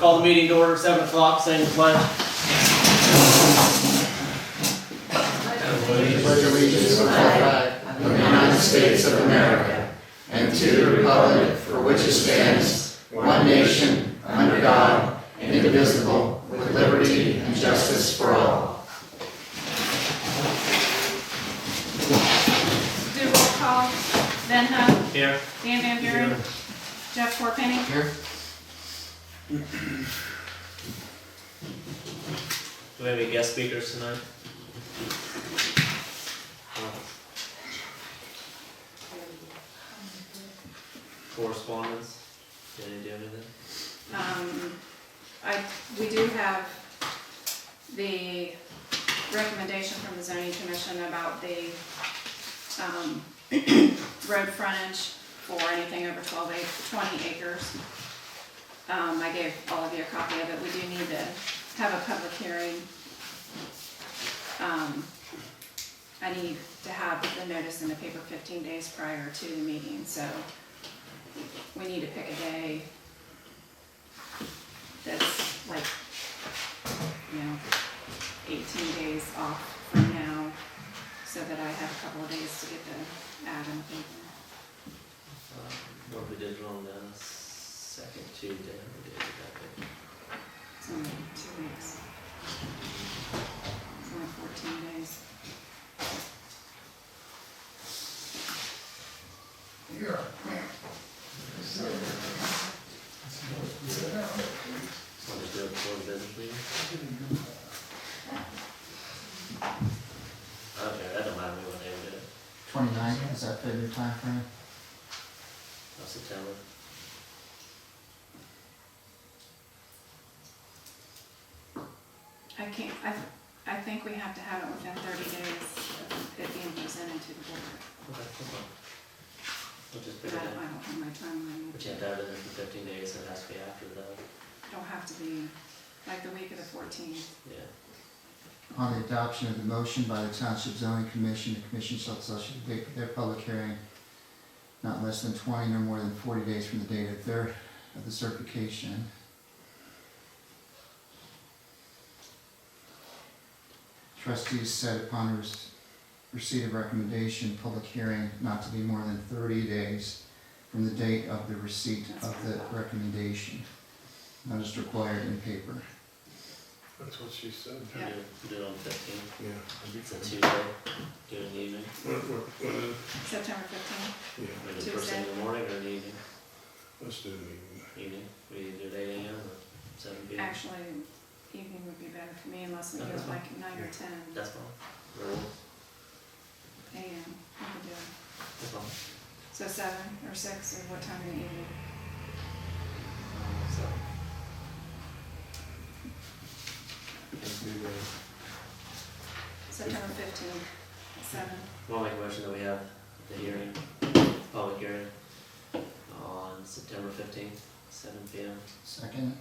Call the meeting to order, 7 o'clock, saying the pledge. Pledge allegiance to the flag of the United States of America and to the republic for which it stands, one nation, under God, indivisible, with liberty and justice for all. Do roll call. Ben Hunt. Here. Dan Van Buren. Jeff Corpenny. Here. Do we have any guest speakers tonight? Correspondence? Did any do anything? We do have the recommendation from the zoning commission about the, road frontage for anything over 20 acres. I gave all of you a copy of it. We do need to have a public hearing. I need to have the notice in the paper 15 days prior to the meeting, so we need to pick a day that's like, 18 days off from now, so that I have a couple of days to get the ad in the paper. What if we did it on the second Tuesday? We did it that day. It's only 2 weeks. It's only 14 days. So I'll just do it before the business meeting? Okay, that don't matter to me what day we do it. 29, is that fit your time frame? September. I think we have to have it within 30 days of it being presented to the board. Okay, that's fine. We'll just But pick I it don't up. have my timeline. But you have to have it in for 15 days, so it has to be after the, Don't have to be like the week of the 14th. yeah. On the adoption of the motion by the Township Zoning Commission, the Commission shall establish a date for their public hearing not less than 20 nor more than 40 days from the date of the certification. Trustees said upon receipt of recommendation, public hearing not to be more than 30 days from the date of the receipt of the recommendation. That is required in paper. That's what she said. Yeah. Do it on the 15th. Yeah. I'd be It's a fine. Tuesday. Do it in the evening. When September 15th. yeah, We do it first thing in the morning or in the evening? let's do it evening. Evening. We either do it 8 a.m. or 7 p.m. Actually, evening would be better for me unless we go Okay. like 9 or 10 That's fine. Or- a.m. We could do it. That's fine. So 7 or 6 or what time in the evening? So, Let's do that. September 15th at 7. I'll make a motion that we have the hearing, public hearing, on September 15th, 7 p.m. Second?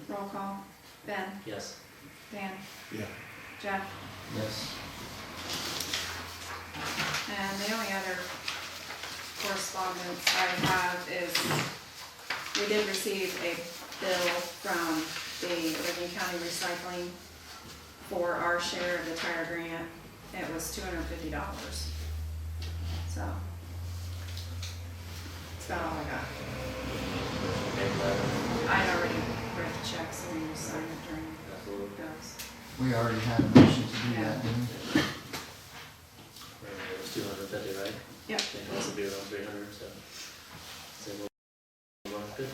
Roll call. Ben, Yes. Dan, Yeah. Jeff. Yes. And the only other correspondence I have is we did receive a bill from the Liberty County Recycling for our share of the tire grant. It was $250. So that's about all I got. Okay, well, I'd already read the check, so we just signed it during absolutely. those. We already had a motion to do that, didn't we? It was 250, right? Yep. I think it will be around 300, so. So we'll run good.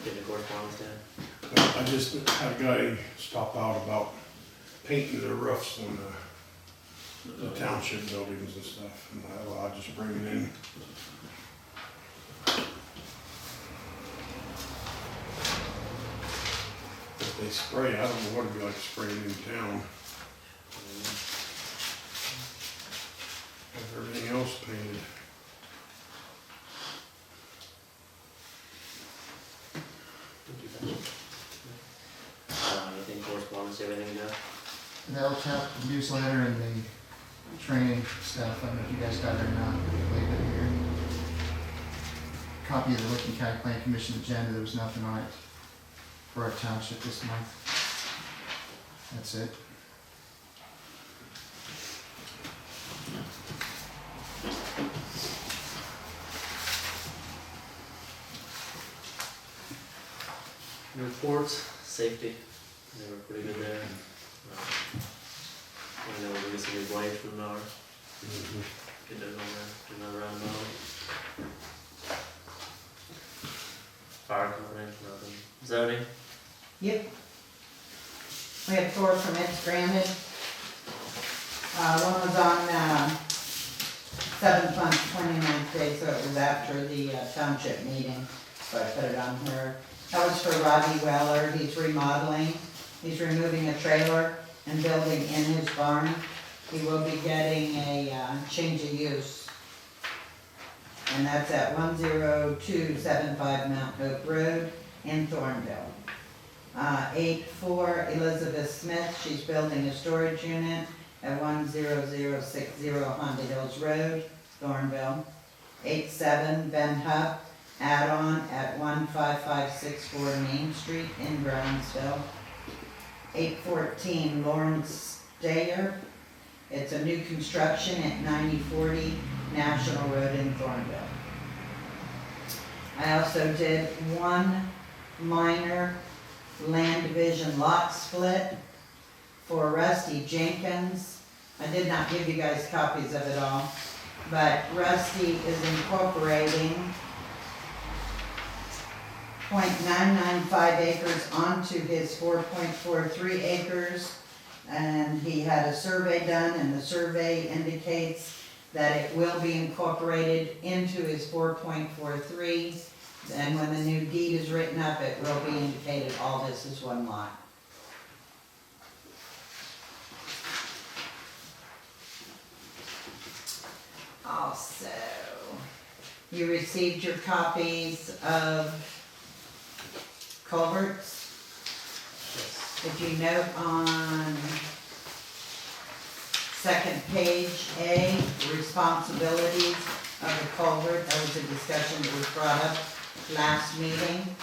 Get the correspondence down. I just had a guy stop out about painting the roofs on the township buildings and stuff, and I'll just bring it in. If they spray, I don't know what it'd be like spraying in town. Have everything else painted. We'll do that. Anything correspondence, everything you know? The LTAP newsletter and the training stuff, I don't know if you guys got it or not, leave it here. copy of the Licking County Plan Commission agenda. There was nothing on it for our township this month. That's it. Reports, safety, they were pretty good there. I know we got some new blades from Nara. Get those on there, do another round of fire company, nothing. Zoning, Yep. We had 4 permits granted. One was on, 7th month, 29th day, so it was after the township meeting, so I put it on here. That was for Rodney Weller, he's remodeling, he's removing a trailer and building in his barn. He will be getting a, change of use. And that's at 10275 Mount Hope Road in Thornville. 8-4 Elizabeth Smith, she's building a storage unit at 10060 Honda Hills Road, Thornville. 8-7 Ben Hupp, add-on at 15564 Main Street in Brownsville. 8-14 Lawrence Dayer, it's a new construction at 9040 National Road in Thornville. I also did 1 minor land division lot split for Rusty Jenkins. I did not give you guys copies of it all, but Rusty is incorporating 0.995 acres onto his 4.43 acres. And he had a survey done, and the survey indicates that it will be incorporated into his 4.43. And when the new deed is written up, it will be indicated all this is one lot. Also, you received your copies of culverts. If you note on second page A, responsibilities of the culvert, that was a discussion that was brought up last meeting.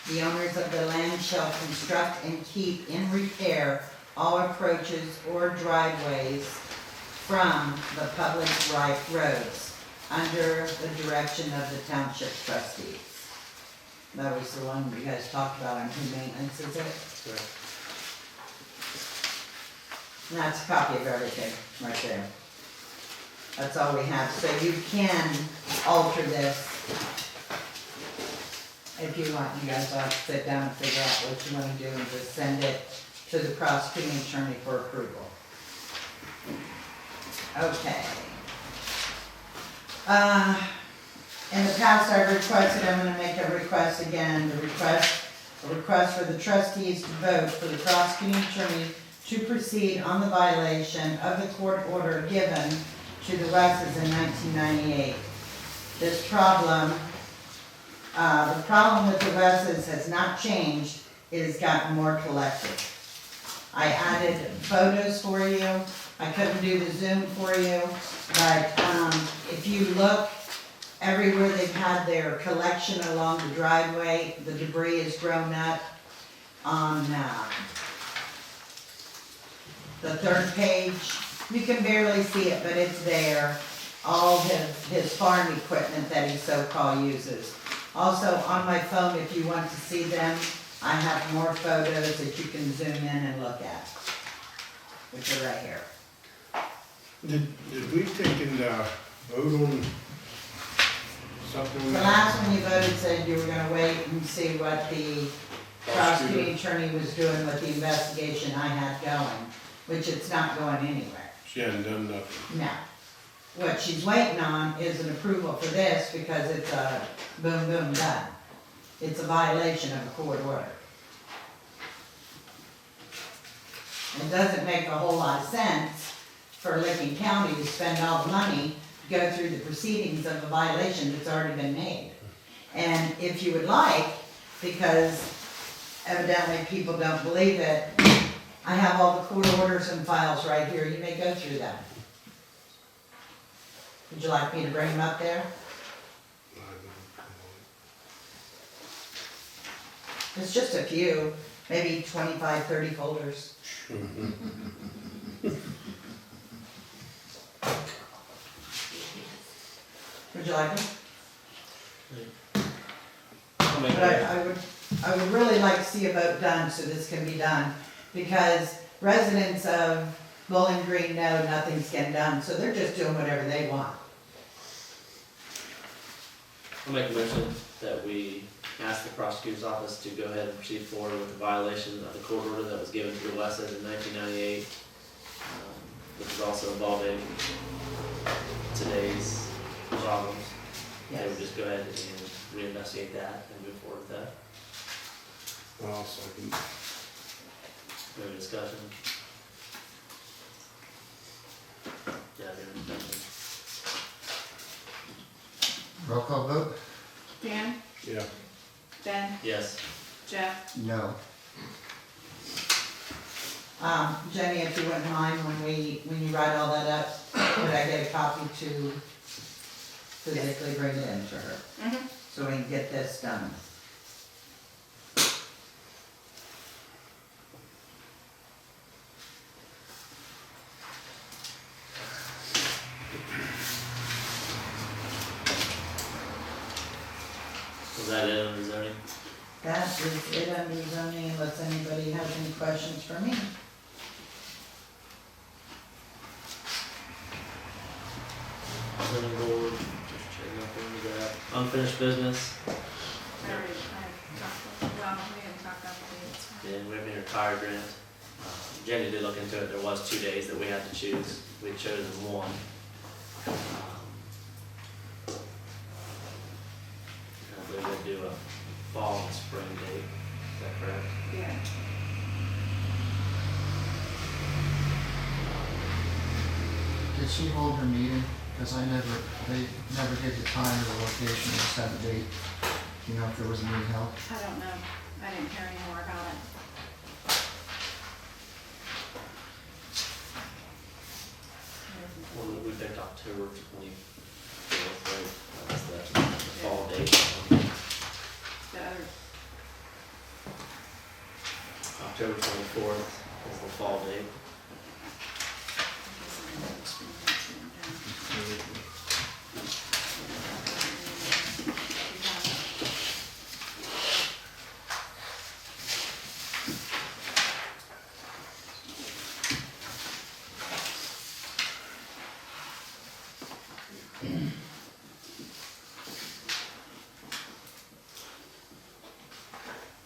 The owners of the land shall construct and keep in repair all approaches or driveways from the public right roads under the direction of the township trustees. That was the one you guys talked about on who maintenance is it? correct. And that's a copy of everything right there. That's all we have. So you can alter this if you want. You guys will have to sit down and figure out what you want to do and just send it to the prosecuting attorney for approval. Okay. In the past, I've requested, I'm gonna make a request again, a request for the trustees to vote for the prosecuting attorney to proceed on the violation of the court order given to the Wesses in 1998. This problem, the problem with the Wesses has not changed, it has gotten more collective. I added photos for you, I couldn't do the Zoom for you, but if you look, everywhere they've had their collection along the driveway, the debris has grown up. On the third page, you can barely see it, but it's there. All his farm equipment that he so-called uses. Also, on my phone, if you want to see them, I have more photos that you can zoom in and look at, which are right here. Did we take and vote on something? The last one you voted said you were gonna wait and see what the prosecuting attorney was doing with the investigation I had going, which it's not going anywhere. She hadn't done nothing. No. What she's waiting on is an approval for this because it's a boom, boom, done. It's a violation of a court order. It doesn't make a whole lot of sense for Licking County to spend all the money to go through the proceedings of a violation that's already been made. And if you would like, because evidently people don't believe it, I have all the court orders and files right here. You may go through them. Would you like me to bring them up there? It's just a few, maybe 25, 30 folders. Would you like them? I'll make But a I would really like to see a vote done so this can be done, because residents of Bowling Green know nothing's getting done, so they're just doing whatever they want. I'll make a motion that we ask the prosecutor's office to go ahead and proceed forward with the violation of the court order that was given to the West End in 1998, which is also involving today's problems. They would just go ahead and reinvestigate that and move forward with that. I'll second. Any discussion? Yeah, any discussion? Roll call vote? Dan, Yeah. Ben, Yes. Jeff, No. Jenny, if you wouldn't mind, when you write all that up, could I get a copy to physically bring it in to her, so we can get this done? Was that it on the zoning? That is it under zoning, unless anybody has any questions for me. Zoning board, just checking up on that. Unfinished business, I already, I talked, well, we haven't talked about the dates. then we have your tire grant. Jenny did look into it, there was 2 days that we had to choose, we chosen one. I believe we'll do a fall and spring date, is that correct? Yeah. Did she hold her meeting? Because they never gave the time or the location or set a date. Do you know if there was a meeting held? I don't know, I didn't hear any more about it. Well, we picked October 24th, right? That's the fall date. The other, October 24th is the fall date.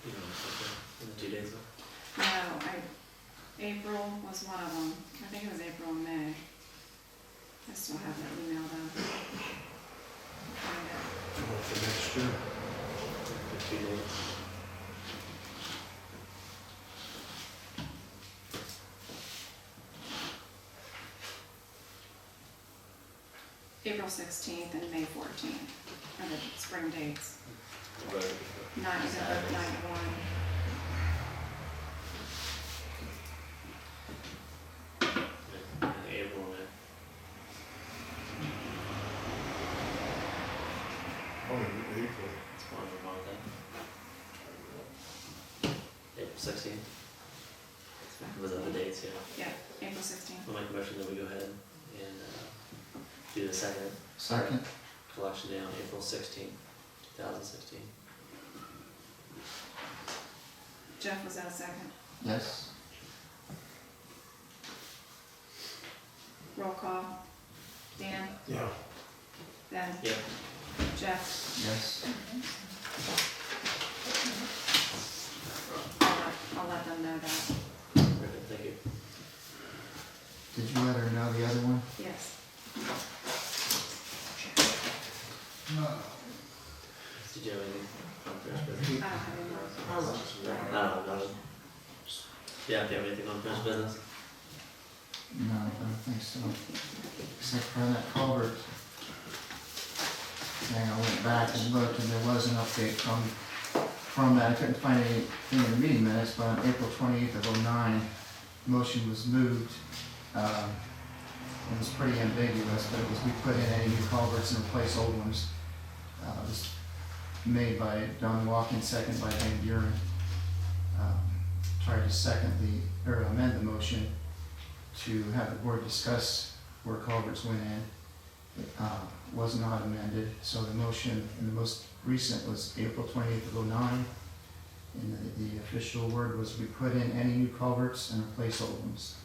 You know, in the 2 days ago. no, April was one of them, I think it was April and May. I still have that email though. Find it. What for next year? For 2 days. April 16th and May 14th are the spring dates. The road. Not December 91. In April, May. Oh, in April. That's one of them wrong with that. April 16th. Was that the dates, yeah? Yeah, April 16th. I'll make a motion that we go ahead and do the second Second? collection day on April 16th, 2016. Jeff, was that a second? Yes. Roll call. Dan, Yeah. Ben, Yep. Jeff, Yes. I'll let them know that. Perfect, thank you. Did you let her know the other one? Yes. Did you have anything on finished business? I don't have any more. No. Yeah, do you have anything on finished business? No, I don't think so. Except for that culvert thing, I went back and looked and there was an update from that. I couldn't find anything in the meeting minutes, but on April 28th of '09, motion was moved. It was pretty ambiguous, but it was, we put in any new culverts and replace old ones. It was made by Don Walken, second by Van Buren. tried to amend the motion to have the board discuss where culverts went in. It was not amended, so the motion in the most recent was April 28th of '09. And the official word was we put in any new culverts and replace old ones.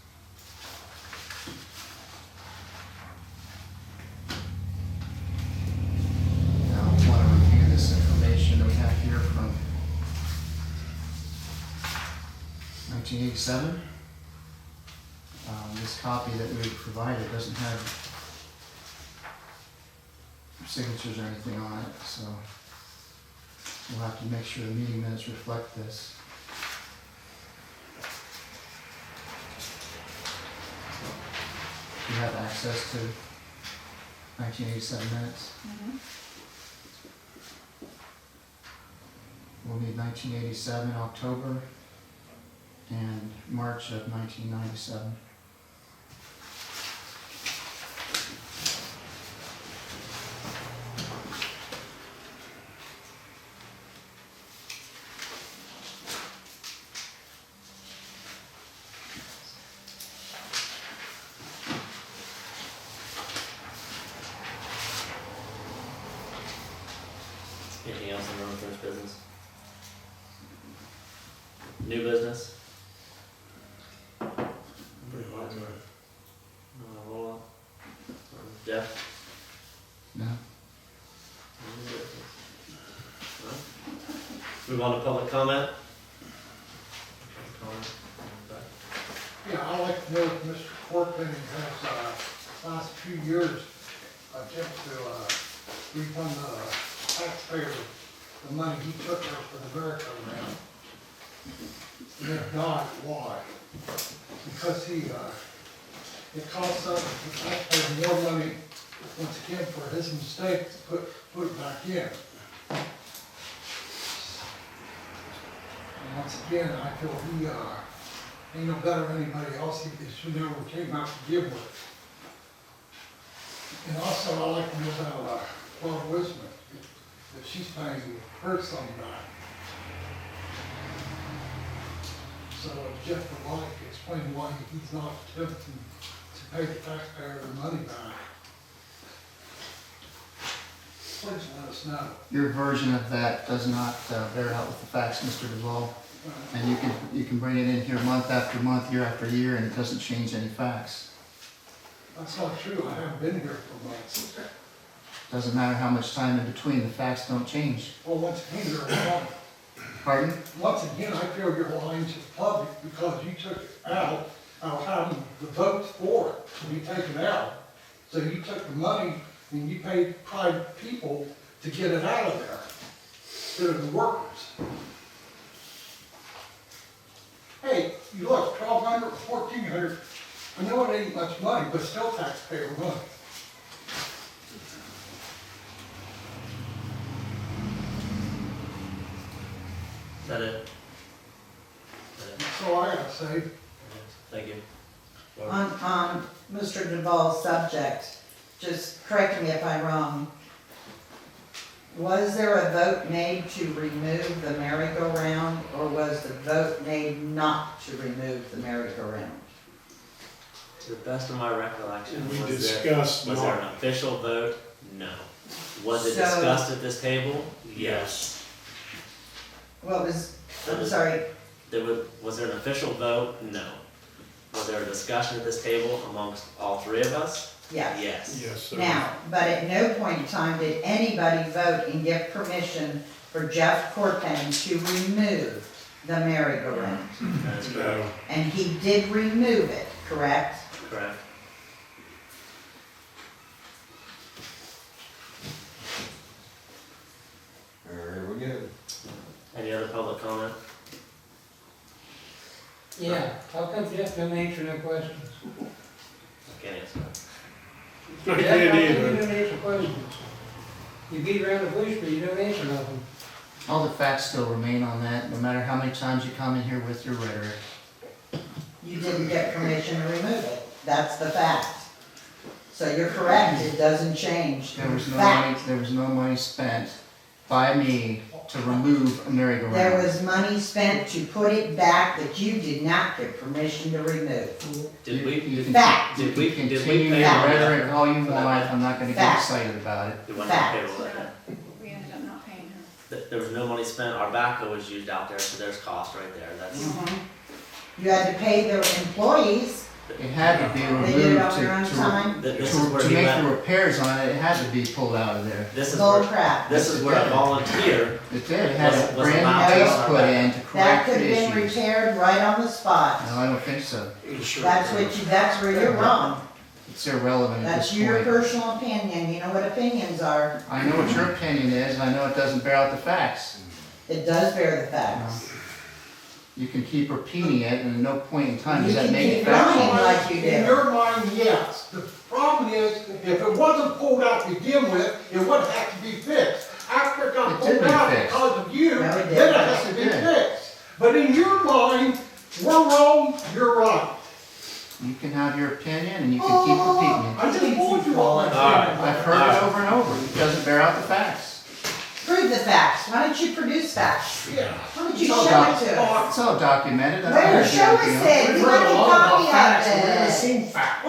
Now, I want to review this information that we have here from 1987. This copy that we provided doesn't have signatures or anything on it, so we'll have to make sure the meeting minutes reflect this. You have access to 1987 minutes. We'll need 1987 October and March of 1997. Anything else in unfinished business? New business? Pretty much, Roll on. Jeff? No? Move on to public comment. Yeah, I'd like to know if Mr. Corpen has, last few years, attempted to, refund the taxpayer the money he took out for the merry-go-round. And if not, why? Because it costs us, the taxpayer, more money, once again, for his mistake to put it back in. And once again, I feel he, ain't no better than anybody else, he should never came out to give with. And also, I like to know about, Claude Wisman, if she's paying her some back. So Jeff would like to explain why he's not attempting to pay the taxpayer the money back. Please let us know. Your version of that does not bear out with the facts, Mr. Duval. And you can bring it in here month after month, year after year, and it doesn't change any facts. That's not true, I haven't been here for months. Doesn't matter how much time in between, the facts don't change. Well, once again, you're lying. Pardon? Once again, I feel you're lying to the public because you took it out having the votes for it to be taken out. So you took the money and you paid private people to get it out of there instead of the workers. Hey, you look, 1,200 or 1,400, I know it ain't much money, but still taxpayer money. Is that it? That's all I gotta say. Thank you. On Mr. Duval's subject, just correct me if I'm wrong. Was there a vote made to remove the merry-go-round, or was the vote made not to remove the merry-go-round? To the best of my recollection, We was discussed there an not, official vote? No. Was it So- discussed at this table? Yes. What was, I'm sorry, Was there an official vote? No. Was there a discussion at this table amongst all three of us? yes. Yes. yes, sir. Now, but at no point in time did anybody vote and give permission for Jeff Corpen to remove the merry-go-round. That is correct. No, And he did remove it, correct? Correct. Alright, we're good. Any other public comment? Yeah, how come Jeff don't answer no questions? I can't answer that. I Jeff, can't how come you either. don't answer questions? You beat around the bush, but you don't answer nothing. All the facts still remain on that, no matter how many times you come in here with your rhetoric. You didn't get permission to remove it. That's the fact. So you're correct, it doesn't change. There was no money, Fact. there was no money spent by me to remove a merry-go-round. There was money spent to put it back that you did not get permission to remove. Did we, You can Fact. did we continue pay your for that? rhetoric all you want, I'm not gonna get Fact. excited about it. It wasn't Fact. payroll that day. We ended up not paying her. There was no money spent, our backhoe was used out there, so there's cost right there, that's, You had to pay their employees, It had to be they did it removed on their own time. this is where to he make the went, repairs on it, it had to be pulled out of there. this is Bull where, crap. this is where a volunteer, It did, it had a Was brand allowed new to base on put that. in to That correct could the have been issues. repaired right on the spot. No, I don't think so. That's where you're wrong. It's irrelevant at That's this your point. personal opinion, you know what opinions are. I know what your opinion is, and I know it doesn't bear out the facts. It does bear the facts. You can keep repeating it, and at no point in time You does that can make keep it factual. lying like you In do. your mind, yes. The problem is, if it wasn't pulled out to begin with, it would have to be fixed. After it got It did pulled be out fixed. because of you, No, it then it didn't. has to be Yes, it did. fixed. But in your mind, we're wrong, you're right. You can have your opinion, and you can keep repeating it. I just told you all that. Alright. I've heard it over and over. It doesn't bear out the facts. Prove the facts. Why don't you produce facts? Yeah. Why don't you It's all show it to us? It's all documented. I Where, heard show you, us you know. it. We've We heard want a a lot about copy facts, of we've never it. seen facts. I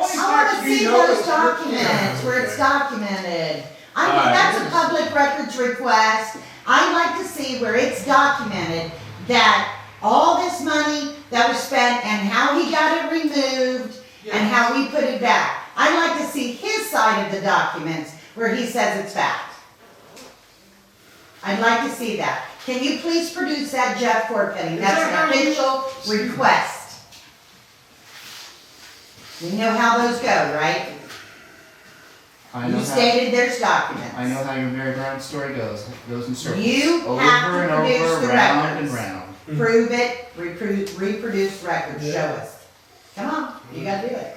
wanna see those documents, where it's documented. I think Alright. that's a public records request. I'd like to see where it's documented that all this money that was spent and how he got it removed and how we put it back. I'd like to see his side of the documents where he says it's fact. I'd like to see that. Can you please produce that, Jeff Corpenny? That's an official request. You know how those go, right? I know You how, stated there's documents. I know how your merry-go-round story goes. It goes in circles. You Over have to and produce over, the round records. and round. Prove it, reproduce records, show us. Come on, you gotta do it.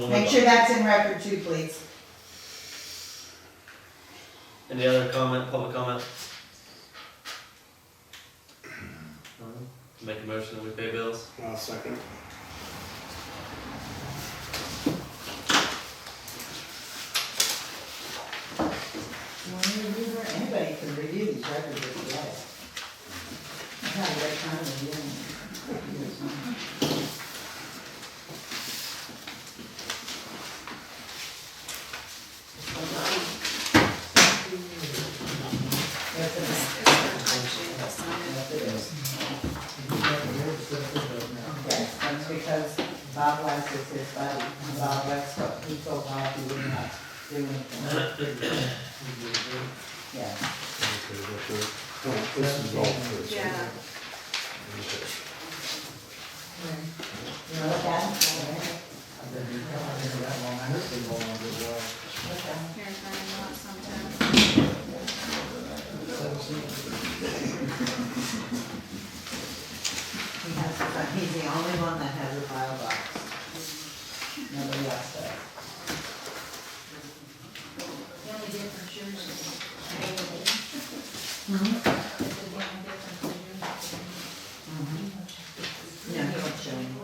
Make sure that's in record too, please. any other comment, public comment? Make a motion that we pay bills? I'll second. Anybody can review these records if you like. I've had a great time reviewing them. Yes, it is. It's her time sheet, I'll sign it. Yes, it is. Yes, that's because Bob West is his buddy, and Bob West, he told Bob he would not do anything. Yeah. This is all for Yeah. You know what, Dad? Okay. Here's where I want sometimes. He has, he's the only one that has a file box. Nobody else does. The only difference yours is Hmm? the only difference is yours. No, he won't show anything.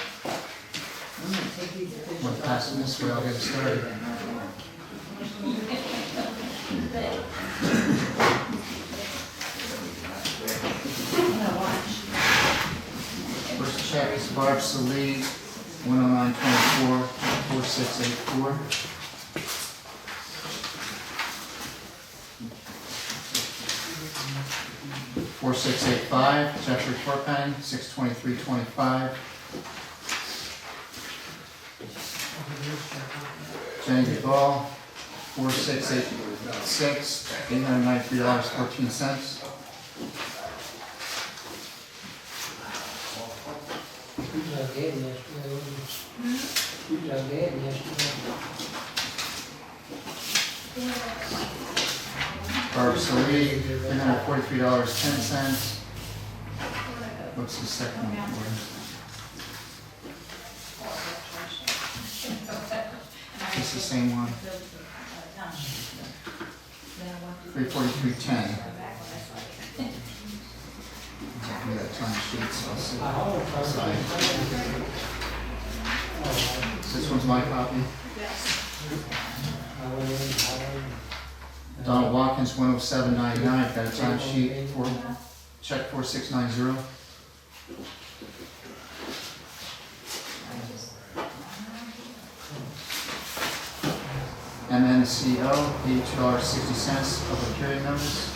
I'm gonna take these official We're passing this way, I'll get started. I'm gonna watch. First check is Barb Salee, 10924, 4684. $4685, Jeffrey Corpenny, 62325. Jenny Duvall, 4686, $893.14. You was out there yesterday, wasn't you? You was out there yesterday. Barb Salee, $343.10. What's the second one for? It's the same one. 343.10. We got time sheets, I'll see. I hauled from Sorry. This one's my copy. Yes. Donald Watkins, 107.99, got a time sheet for check 4690. MNCO, $8, 60 cents, public hearing notice.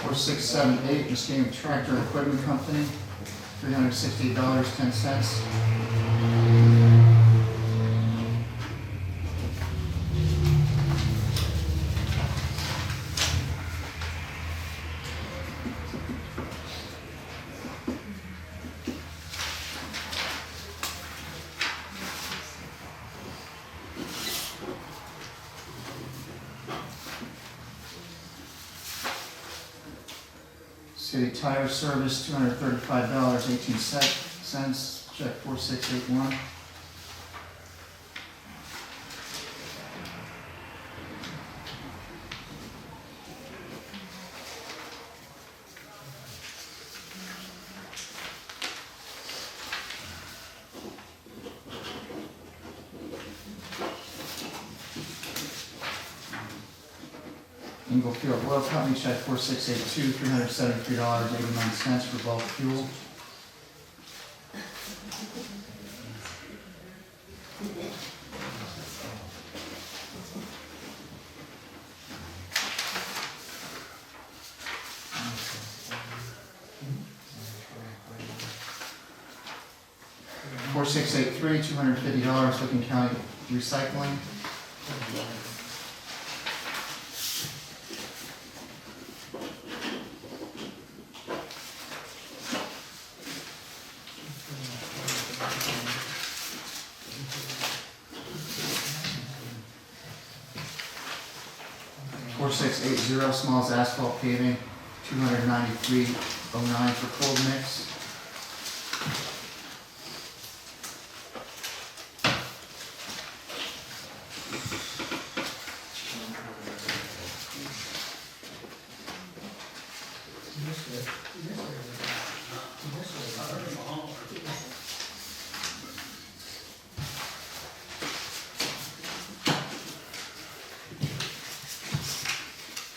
$4678, Muskegon Tractor Equipment Company, $368.10. City Tire Service, $235.18, check 4681. Inglefield Oil Company, check 4682, $373.89 for bulk fuel. $4683, $250, Licking County Recycling. $4680, Smalls Asphalt Paving, $293.09 for cold mix.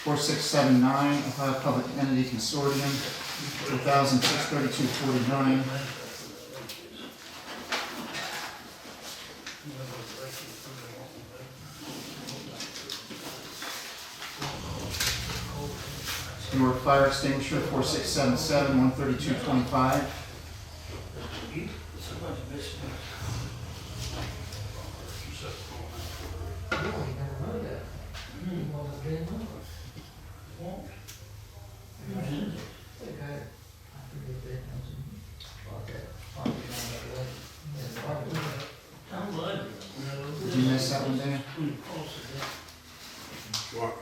$4679, Ohio Public Entity Consortium, $1,632.49. York Fire Extinguisher, 4677, $132.25. Did you miss that one, Dan? What?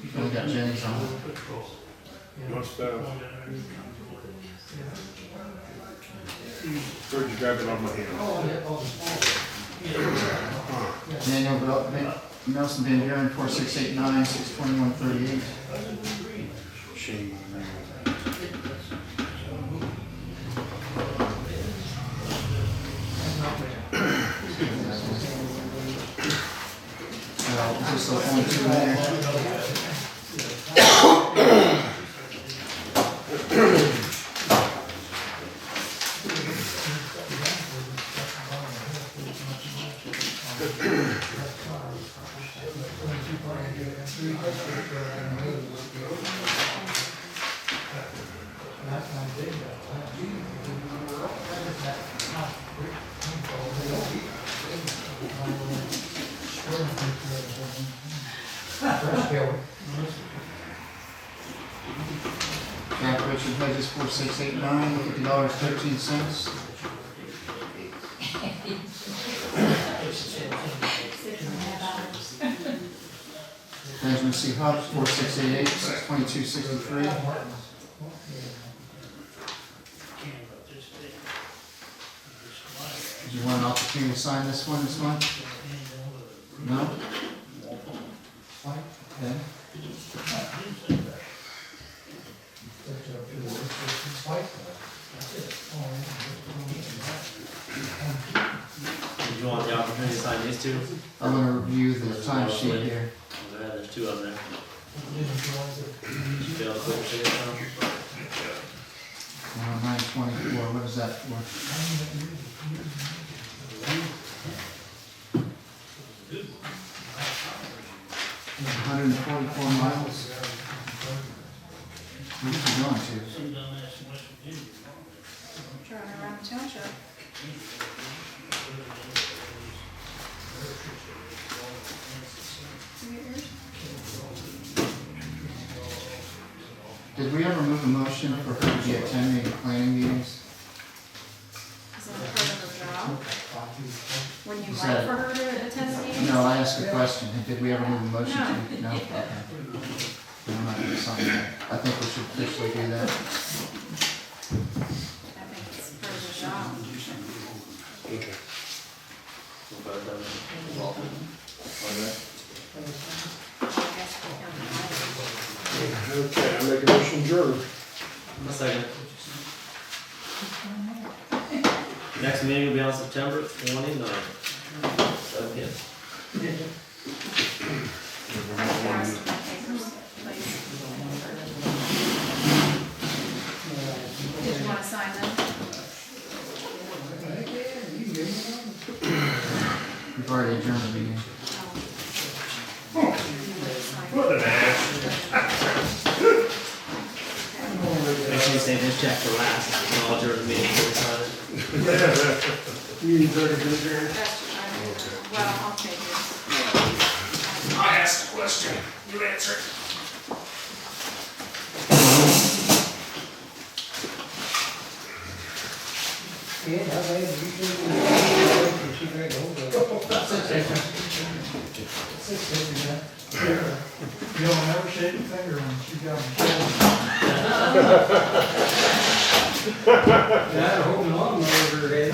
You only got Jenny's on. What's that? Where'd you grab it on my hand? Daniel Nelson Van Buren, 4689, 621.38. Shame on me. Just only two in there. Jack Richard Hedges, 4689, $50.13. Benjamin C. Huff, 4688, $622.63. Did you want an opportunity to sign this one this month? No? Okay. That's up to the rest of the site. Did you want the opportunity to sign these two? I'm gonna review the time sheet here. Go ahead, there's two of them there. Did you be able to put your signature on? 924, what is that for? $144 miles. Where's she going to? Driving around the township. You get yours? Did we ever move a motion for her to be attending planning meetings? Is that part of her job? When you Is like that- for her to attend the meetings? No, I asked a question. Did we ever move a motion to? No? Okay. I'm not gonna sign that. I think we should officially do that. I think it's part of her job. Okay. We'll put them involved. Okay. I guess we can hide Okay, I make a motion adjourned. A second. Next meeting will be on September 29th. 7 p.m. it. Pass my papers, please. Did you want to sign them? We've already adjourned the meeting. What an ass. Make sure you save this check for last. And I'll adjourn the meeting before we sign it. You need to adjourn. Well, I'll take it. I asked a question, you answer it. Yeah, how bad you should be. She drank the whole thing. You'll never shake a finger when she got me. Yeah, I hope mom over her head.